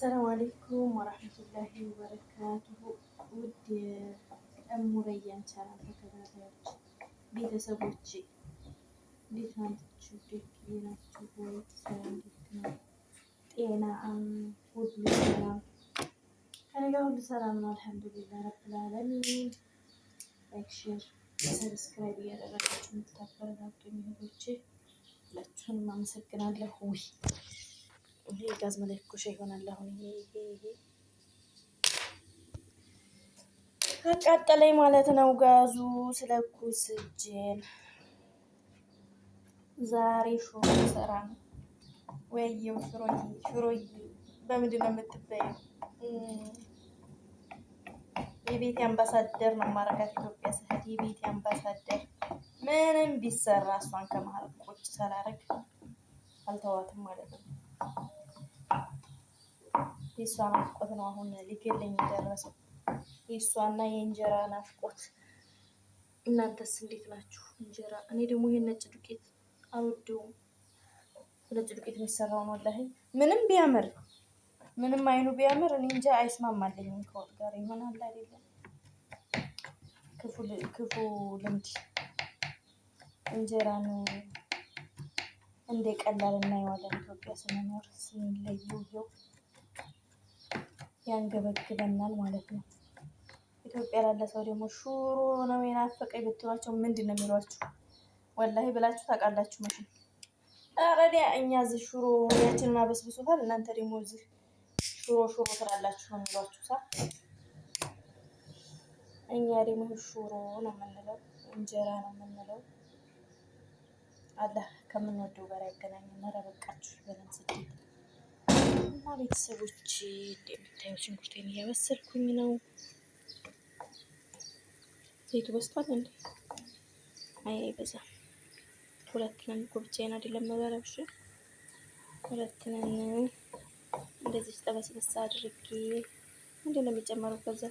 السلام عليكم ورحمة الله وبركاته. ودي أم ريان شرف ተከታታዮች ቤተሰቦቼ እንዴት ናችሁ? ደህና ናችሁ ወይ? ሰላም እንዴት ነው? ጤና ሁሉ ሰላም ከእኔ ጋር ሁሉ ሰላም ነው። አልሐምዱሊላህ ረብል ዓለሚን። ላይክ ሼር ሰብስክራይብ እያደረጋችሁ የምታበረታቱኝ እህቶቼ ሁላችሁንም አመሰግናለሁ። ይሄ ጋዝ መለኮሻ ይሆናል። አሁን ይሄ አቃጠለኝ ማለት ነው። ጋዙ ስለኩስ እጄን ዛሬ ሽሮ ሰራ ነው። ወይዬው ሽሮዬ በምንድን ነው የምትበይው? የቤቴ አምባሳደር ነው ማረጋት ኢትዮጵያ ስሄድ የቤቴ አምባሳደር ምንም ቢሰራ እሷን ከመሀል ቁጭ ሳላረግ አልተዋትም ማለት ነው። የእሷ ናፍቆት ነው አሁን ሊገለኝ የደረሰው የእሷና የእንጀራ ናፍቆት። እናንተስ እንዴት ናችሁ? እንጀራ እኔ ደግሞ ይሄን ነጭ ዱቄት አልወደውም። ነጭ ዱቄት የሚሰራው ነው ወላሂ ምንም ቢያምር ምንም አይኑ ቢያምር እኔ እንጃ አይስማማልኝም ከወጥ ጋር ይሆናል አይደለም። ክፉ ልምድ እንጀራን እንደ ቀላል እናየዋለን። ኢትዮጵያ ስንኖር ስንለየው ይኸው ያንገበግበናል ማለት ነው። ኢትዮጵያ ላለ ሰው ደግሞ ሽሮ ነው የናፈቀኝ ብትሏቸው ምንድን ነው የሚሏችሁ? ወላሂ ብላችሁ ታውቃላችሁ መቼም። አረዲያ እኛ እዚህ ሽሮ ያችንን አበስብሶታል፣ እናንተ ደግሞ እዚህ ሽሮ ትላላችሁ ነው የሚሏችሁ ሳ እኛ ደግሞ ሽሮ ነው የምንለው፣ እንጀራ ነው የምንለው። አላህ ከምንወደው ጋር ያገናኘን። ኧረ በቃችሁ ይበለን ስደት እና ቤተሰቦች እንደምታዩት ሽንኩርቴን እያበሰልኩኝ ነው። ዘይቱ በስቷል እንዴ? አይ አይበዛም። ሁለት ነን እኮ ብቻዬን አይደለም የምበላው። እሺ ሁለት ነን። እንደዚህ ጠበስበስ አድርጌ ምንድን ነው የሚጨመረው? ከዛ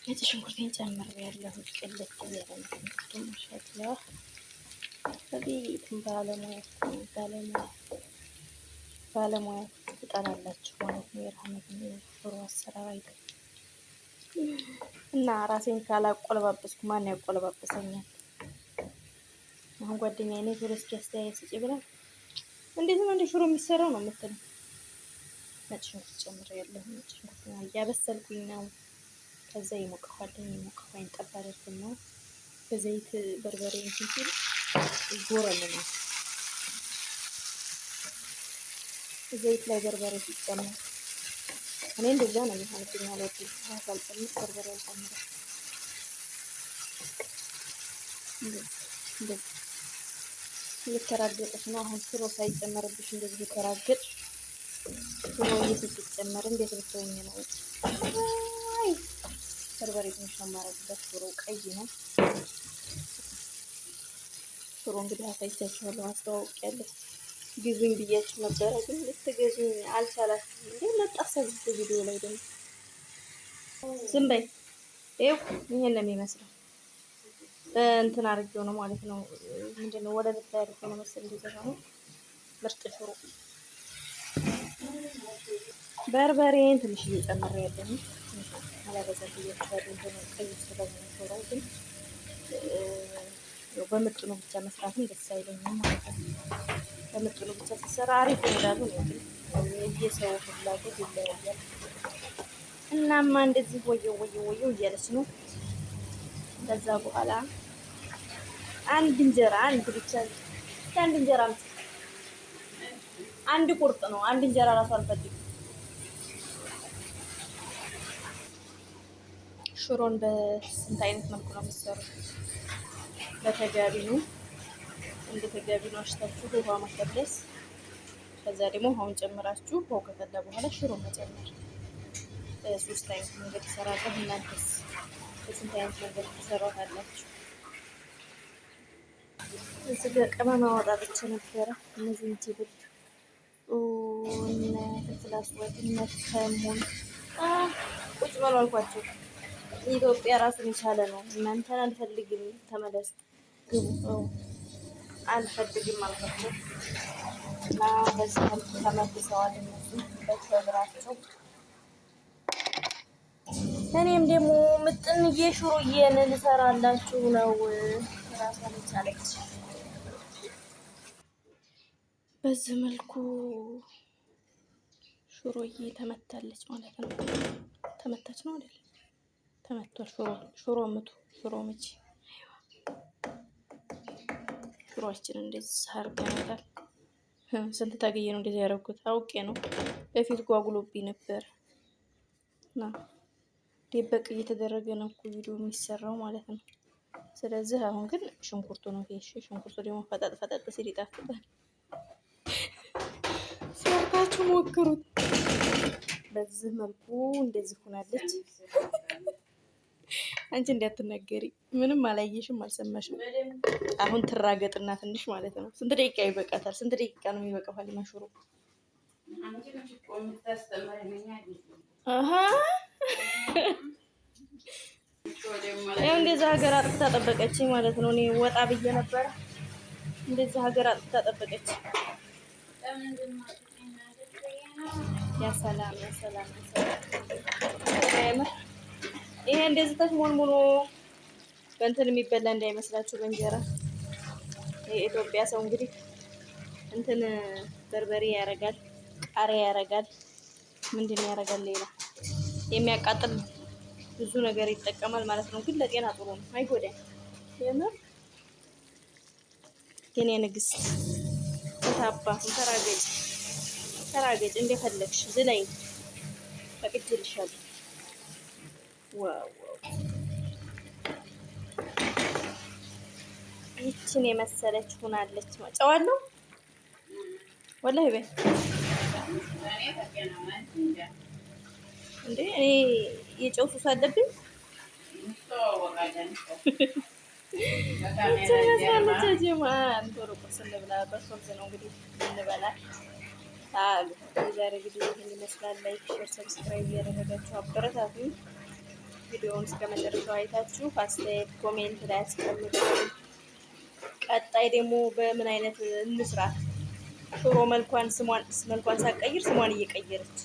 ነጭ ሽንኩርቴን ጨምሬያለሁ። ቅልት እያለ ነው ሽንኩርቱ ማሻአላህ። በቤትም ባለሙያ ትጠላላችሁ ማለት ነው። የረህመት ሽሮ አሰራር አይደለም እና ራሴን ካላቆለባበስኩ ማን ያቆለባበሰኛል? አሁን ጓደኛዬ እኔ ቶሎ እስኪ አስተያየት ስጪ ብላ እንዴት ነው እንደ ሽሮ የሚሰራው ነው የምትለው። ነጭ ሽንኩርት ጨምሬያለሁ። ነጭ ሽንኩርት እያበሰልኩኝ ነው። ከዛ የሞቀኋኝ ጠብ አደርግና በዘይት በርበሬ እንትን ሲል ጎረም ነው። ዘይት ላይ በርበሬ ሲጨመር እኔ እንደዛ ነው የሚሆንብኝ። አልወድም ሳልጨምር በርበሬ አልጨምርም። እንደዚህ እየተራገጠች ነው አሁን ሽሮ ሳይጨመርብሽ እንደዚህ እየተራገጥሽ ሽሮ እየተጨመረ እንዴት ብትሆኝ ነው? አይ በርበሬ ትንሽ ነው የማደርግበት። ሽሮ ቀይ ነው። ሽሮ እንግዲህ አሳይቻችኋለሁ፣ አስተዋውቂያለሁ። ግዙኝ ብያችሁ ነበረ ግን ልትገዙኝ አልቻላችሁም። እንዴ መጣሰብ ቪዲዮ ላይ ደግሞ ዝም በይ። ይኸው ይሄን ነው የሚመስለው። እንትን አድርጌው ነው ማለት ነው። ምንድነው ወደ ልታ ያድርገው ነው መሰል እንደዛ ነው። ምርጥ ሽሮ በርበሬን ትንሽ እየጨመረያለሁ። አላበዛም ብያችኋለሁ። እንትን ቀይ ስለሆነ ሽሮ ግን በምጥኑ ብቻ መስራትም ደስ አይለኝም ማለት ነው። በምጥኑ ብቻ ሲሰራ አሪፍ ይሆናል ነው ግን የሰው ፍላጎት ይለያያል። እናማ እንደዚህ ወየው እያለች ነው። ከዛ በኋላ አንድ እንጀራ አንድ እንጀራ አንድ ቁርጥ ነው። አንድ እንጀራ ራሱ አልፈልግም። ሽሮን በስንት አይነት መልኩ ነው የምትሰሩት? በተጋቢኑ እንደ ተጋቢኑ አሽታችሁ ውሃ ማከለስ፣ ከዛ ደግሞ ውሃውን ጨምራችሁ ውሃው ከፈላ በኋላ ሽሮ መጨመር። ሶስት አይነት መንገድ ትሰራለህ። እናንተስ በስንት አይነት መንገድ ትሰራላችሁ? እዚህ ጋር ቅመም አወጣጥቼ ነበረ። እነዚህን ጅብል እና ፍላስ ወጥ ከሙን ቁጭ በሉ አልኳቸው። ኢትዮጵያ ራሱን የቻለ ነው። እናንተን አልፈልግም፣ ተመለሱ፣ ግቡ። አልፈልግም አልኳቸው። እና በዚህ መልኩ ተመልሰዋል እነሱ በክብራቸው። እኔም ደግሞ ምጥንዬ ሽሮዬን ልሰራላችሁ ነው። ራሷን የቻለች በዚህ መልኩ ሽሮዬ ተመታለች ማለት ነው። ተመታች ነው አይደል? ተመቷል። ሽሮ ምቱ፣ ሽሮ ምቺ። ሽሮአችን እንደዚህ አድርገናታል። ስንት ታገየ ነው እንደዚህ ያደረኩት? አውቄ ነው። በፊት ጓጉሎብኝ ነበር እና ደበቅ እየተደረገ ነው እኮ ቪዲዮ የሚሰራው ማለት ነው። ስለዚህ አሁን ግን ሽንኩርቱ ነው ይሄ። ሽንኩርቱ ደግሞ ፈጠጥ ፈጠጥ ሲል ይጣፍጣል። ሰርታችሁ ሞክሩት። በዚህ መልኩ እንደዚህ ሆናለች። አንቺ እንዳትናገሪ፣ ምንም አላየሽም አልሰማሽም። አሁን ትራገጥና ትንሽ ማለት ነው። ስንት ደቂቃ ይበቃታል? ስንት ደቂቃ ነው የሚበቃው? ሀሊማ ሽሮ ያው እንደዛ ሀገር አጥፍታ ጠበቀችኝ ማለት ነው። እኔ ወጣ ብዬ ነበረ። እንደዛ ሀገር አጥፍታ ጠበቀች። ያ ሰላም ያ ሰላም ያ ሰላም። ይሄ እንደዚህ ተሽሞንሙኖ በእንትን የሚበላ እንዳይመስላችሁ በእንጀራ። የኢትዮጵያ ሰው እንግዲህ እንትን በርበሬ ያረጋል፣ ቃሪያ ያረጋል፣ ምንድን ያረጋል ሌላ የሚያቃጥል ብዙ ነገር ይጠቀማል ማለት ነው። ግን ለጤና ጥሩ ነው፣ አይጎዳም። የምር የኔ ንግስት ተታባ ተራገጭ ተራገጭ እንደፈለግሽ ዝለይ ፈቅጄልሻለሁ። ዋው ይችን የመሰለች ሆናለች። ጨዋለሁ ወላሂ በይ እንዴ እኔ የጨው ሱስ አለብኝ። ቶሎ ቁርስ እንብላ። በሶልዝ ነው እንግዲህ እንበላ አሉ። የዛሬ ቪዲዮ ይህን ይመስላል። ላይክ፣ ሼር፣ ሰብስክራይብ እያደረጋችሁ አበረታቱኝ። ቪዲዮውን እስከ መጨረሻው አይታችሁ አስተያየት ኮሜንት ላይ አስቀምጡ። ቀጣይ ደግሞ በምን አይነት እንስራ? ሽሮ መልኳን ሳትቀይር ስሟን እየቀየረች